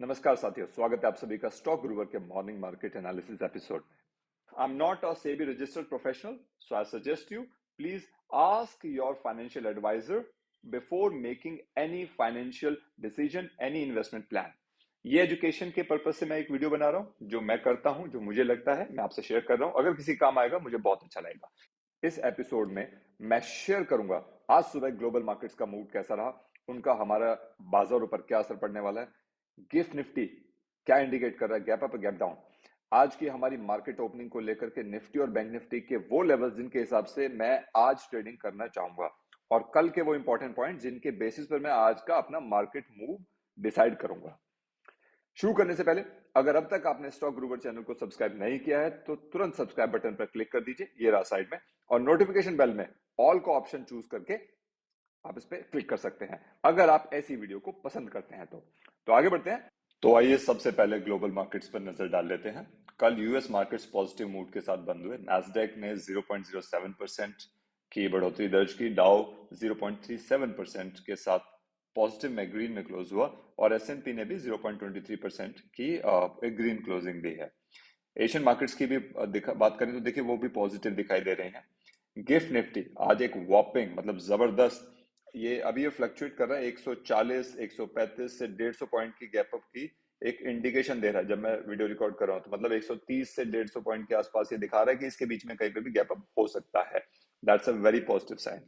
नमस्कार साथियों, स्वागत है आप सभी का स्टॉक गुरुवर के मॉर्निंग मार्केट एनालिसिस एपिसोड में। I am not a SEBI registered professional, so I suggest you please ask your financial advisor before making any financial decision, any investment plan. ये एजुकेशन के पर्पज से मैं एक वीडियो बना रहा हूं, जो मैं करता हूं, जो मुझे लगता है मैं आपसे शेयर कर रहा हूं। अगर किसी काम आएगा मुझे बहुत अच्छा लगेगा। इस एपिसोड में मैं शेयर करूंगा आज सुबह ग्लोबल मार्केट्स का मूड कैसा रहा, उनका हमारा बाजारों पर क्या असर पड़ने वाला है, गिफ्ट निफ्टी क्या इंडिकेट कर रहा है, गैप अप गैप डाउन, आज की हमारी मार्केट ओपनिंग को लेकर के निफ्टी और बैंक निफ्टी के वो लेवल्स जिनके हिसाब से मैं आज ट्रेडिंग करना चाहूंगा, और कल के वो इंपॉर्टेंट पॉइंट जिनके बेसिस पर मैं आज का अपना मार्केट मूव डिसाइड करूंगा। शुरू करने से पहले अगर अब तक आपने स्टॉक ग्रूवर चैनल को सब्सक्राइब नहीं किया है तो तुरंत सब्सक्राइब बटन पर क्लिक कर दीजिए, ये रहा साइड में, और नोटिफिकेशन बेल में ऑल को ऑप्शन चूज करके आप इस पे क्लिक कर सकते हैं अगर आप ऐसी वीडियो को पसंद करते हैं तो आगे बढ़ते हैं। तो आइए सबसे पहले ग्लोबल मार्केट्स पर नजर डाल लेते हैं। कल यूएस मार्केट्स पॉजिटिव मूड के साथ बंद हुए। नैस्डैक ने 0.07% की बढ़ोतरी दर्ज की, डाउ 0.37% के साथ पॉजिटिव में ग्रीन में क्लोज हुआ, और एसएनपी ने भी 0.23% की एक ग्रीन क्लोजिंग दी है। एशियन मार्केट्स की भी बात करें तो देखिए वो भी पॉजिटिव दिखाई दे रहे हैं। गिफ्ट निफ्टी आज एक वॉपिंग मतलब जबरदस्त, ये अभी ये फ्लक्चुएट कर रहा है 140 135 से 150 पॉइंट की गैप अप की एक इंडिकेशन दे रहा है। जब मैं वीडियो रिकॉर्ड कर रहा हूं तो मतलब 130 से 150 पॉइंट के आसपास ये दिखा रहा है कि इसके बीच में कहीं पे भी गैप अप हो सकता है। That's a very positive sign.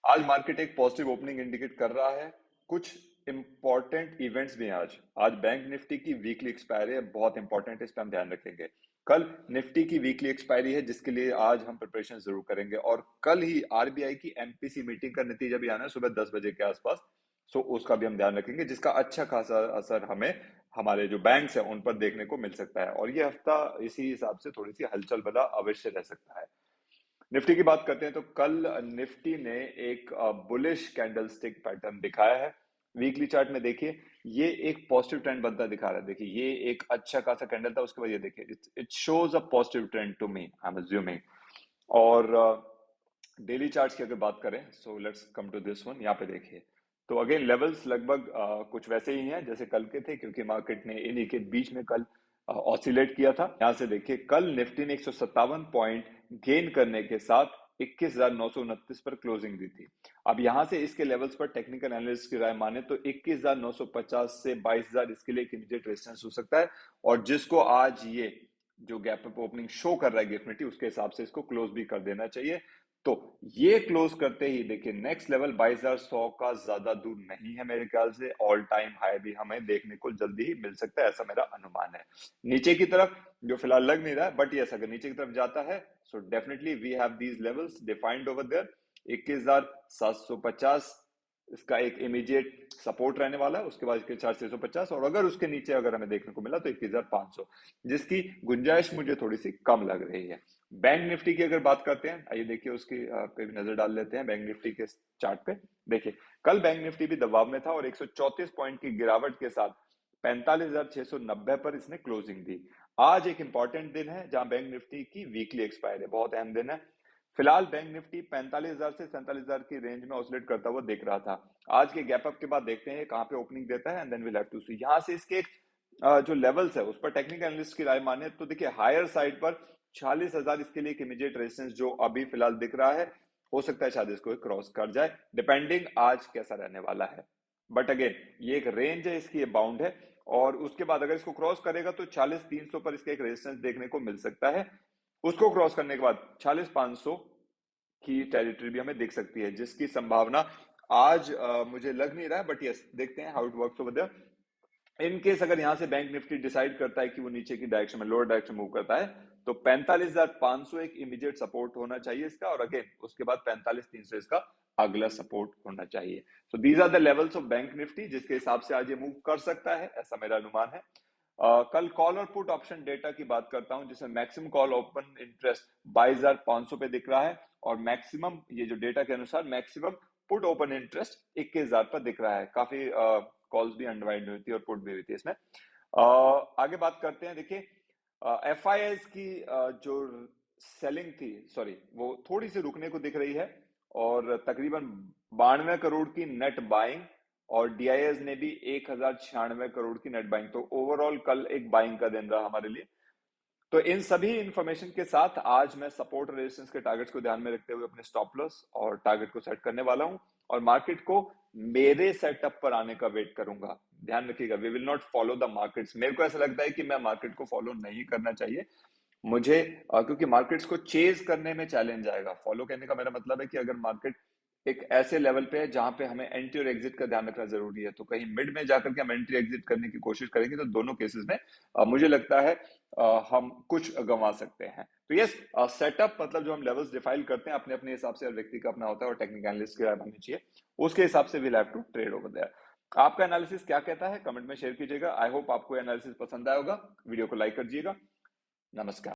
आज मार्केट एक पॉजिटिव ओपनिंग इंडिकेट कर रहा है। कुछ इंपॉर्टेंट इवेंट्स भी हैं आज। आज बैंक निफ्टी की वीकली एक्सपायरी है, बहुत इंपॉर्टेंट है, इस पर हम ध्यान रखेंगे। कल निफ्टी की वीकली एक्सपायरी है जिसके लिए आज हम प्रिपरेशन जरूर करेंगे, और कल ही आरबीआई की एमपीसी मीटिंग का नतीजा भी आना है सुबह 10 बजे के आसपास। सो उसका भी हम ध्यान रखेंगे, जिसका अच्छा खासा असर हमें हमारे जो बैंक्स हैं उन पर देखने को मिल सकता है, और ये हफ्ता इसी हिसाब से थोड़ी सी हलचल भरा अवश्य रह सकता है। निफ्टी की बात करते हैं तो कल निफ्टी ने एक बुलिश कैंडलस्टिक पैटर्न दिखाया है। वीकली चार्ट में देखिए ये एक पॉजिटिव ट्रेंड बनता दिखा रहा है। देखिए ये एक अच्छा खासा कैंडल था, उसके बाद ये देखिए it shows a positive trend to me, I am assuming. और डेली चार्ट्स की अगर बात करें, so let's come to this one. यहाँ पे देखिए तो अगेन लेवल्स लगभग कुछ वैसे ही हैं जैसे कल के थे, क्योंकि मार्केट ने इन्हीं के बीच में कल ऑसिलेट किया था। यहाँ से देखिए कल निफ्टी ने 157 पॉइंट गेन करने के साथ 21,929 पर क्लोजिंग दी थी। अब यहां से इसके लेवल्स पर टेक्निकल एनालिस्ट की राय माने तो 21,950 से 22,000 इसके लिए एक इमीडिएट रेजिस्टेंस हो सकता है, और जिसको आज ये जो गैप अप ओपनिंग शो कर रहा है गिफ्ट निफ्टी, उसके हिसाब से इसको क्लोज भी कर देना चाहिए। तो ये क्लोज करते ही देखिए नेक्स्ट लेवल 22,100 का ज्यादा दूर नहीं है मेरे ख्याल से। ऑल टाइम हाई भी हमें देखने को जल्दी ही मिल सकता है, ऐसा मेरा अनुमान है। नीचे की तरफ जो फिलहाल लग नहीं रहा है, बट यस अगर नीचे की तरफ जाता है so definitely we have these levels defined over there. 21,750 इसका एक इमीडिएट सपोर्ट रहने वाला है, उसके बाद इसके 4,650, और अगर उसके नीचे अगर हमें देखने को मिला तो 21,500, जिसकी गुंजाइश मुझे थोड़ी सी कम लग रही है। बैंक निफ्टी की अगर बात करते हैं, आइए देखिए उसकी पे भी नजर डाल लेते हैं। बैंक निफ्टी के चार्ट पे देखिए कल बैंक निफ्टी भी दबाव में था और 134 पॉइंट की गिरावट के साथ 45,690 पर इसने क्लोजिंग दी। आज एक इंपॉर्टेंट दिन है जहां बैंक निफ्टी की वीकली एक्सपायर है, बहुत अहम दिन है। फिलहाल बैंक निफ्टी 45,000 से 47,000 की रेंज में ऑसिलेट करता हुआ दिख रहा था। आज के गैप अप के बाद देखते हैं कहां पे ओपनिंग देता है, and then we have to see. यहां से इसके जो लेवल्स है उस पर टेक्निकल एनालिस्ट की राय माने तो देखिए हायर साइड पर 46,000 इसके लिए एक इमीडिएट रेजिस्टेंस जो अभी फिलहाल दिख रहा है, हो सकता है शायद इसको क्रॉस कर जाए, डिपेंडिंग आज कैसा रहने वाला है। बट अगेन ये एक रेंज है इसकी, ये बाउंड है, और उसके बाद अगर इसको क्रॉस करेगा तो 46,300 पर इसका एक रेजिस्टेंस देखने को मिल सकता है। उसको क्रॉस करने के बाद 46,500 की टेरिटरी भी हमें दिख सकती है, जिसकी संभावना आज मुझे लग नहीं रहा है, बट यस देखते हैं how it works over there. In case अगर यहां से बैंक निफ्टी डिसाइड करता है कि वो नीचे की डायरेक्शन में, लोअर डायरेक्शन मूव करता है, तो 45,500 एक इमीडिएट सपोर्ट होना चाहिए इसका, और अगेन उसके बाद 45,300 इसका अगला सपोर्ट होना चाहिए। So these are the levels of bank Nifty जिसके हिसाब से आज ये मूव कर सकता है, ऐसा मेरा अनुमान है। कल कॉल और पुट ऑप्शन डेटा की बात करता हूं, जिसमें मैक्सिमम कॉल ओपन इंटरेस्ट 22,500 पे दिख रहा है, और मैक्सिमम ये जो डेटा के अनुसार मैक्सिमम पुट ओपन इंटरेस्ट 21,000 पर दिख रहा है। काफी कॉल्स भी अनवाइंड हुई थी और पुट भी हुई थी इसमें। आगे बात करते हैं। देखिए एफ आई एस की जो सेलिंग थी, सॉरी, वो थोड़ी सी रुकने को दिख रही है, और तकरीबन 92 करोड़ की नेट बाइंग और डीआईएस ने भी 1096 करोड़ की नेट बाइंग, तो ओवरऑल कल एक बाइंग का दिन रहा हमारे लिए। तो इन सभी इंफॉर्मेशन के साथ आज मैं सपोर्ट रेजिस्टेंस के टारगेट्स को ध्यान में रखते हुए अपने स्टॉप लॉस और टारगेट को सेट करने वाला हूं और मार्केट को मेरे सेटअप पर आने का वेट करूंगा। ध्यान रखिएगा, we will not follow the markets. मेरे को ऐसा लगता है कि मैं मार्केट को फॉलो नहीं करना चाहिए मुझे, क्योंकि मार्केट्स को चेज करने में चैलेंज आएगा। फॉलो करने का मेरा मतलब है कि अगर मार्केट एक ऐसे लेवल पे है जहां पे हमें एंट्री और एग्जिट का ध्यान रखना जरूरी है, तो कहीं मिड में जाकर के हम एंट्री एग्जिट करने की कोशिश करेंगे तो दोनों केसेस में मुझे लगता है हम कुछ गंवा सकते हैं। तो यस, सेटअप मतलब जो हम लेवल्स डिफाइन करते हैं अपने अपने हिसाब से, हर व्यक्ति का अपना होता है और टेक्निकल एनालिस्ट की राय बननी चाहिए, उसके हिसाब से will have to trade over there. आपका एनालिसिस क्या कहता है कमेंट में शेयर कीजिएगा। आई होप आपको एनालिसिस पसंद आया होगा। वीडियो को लाइक करिएगा। नमस्कार।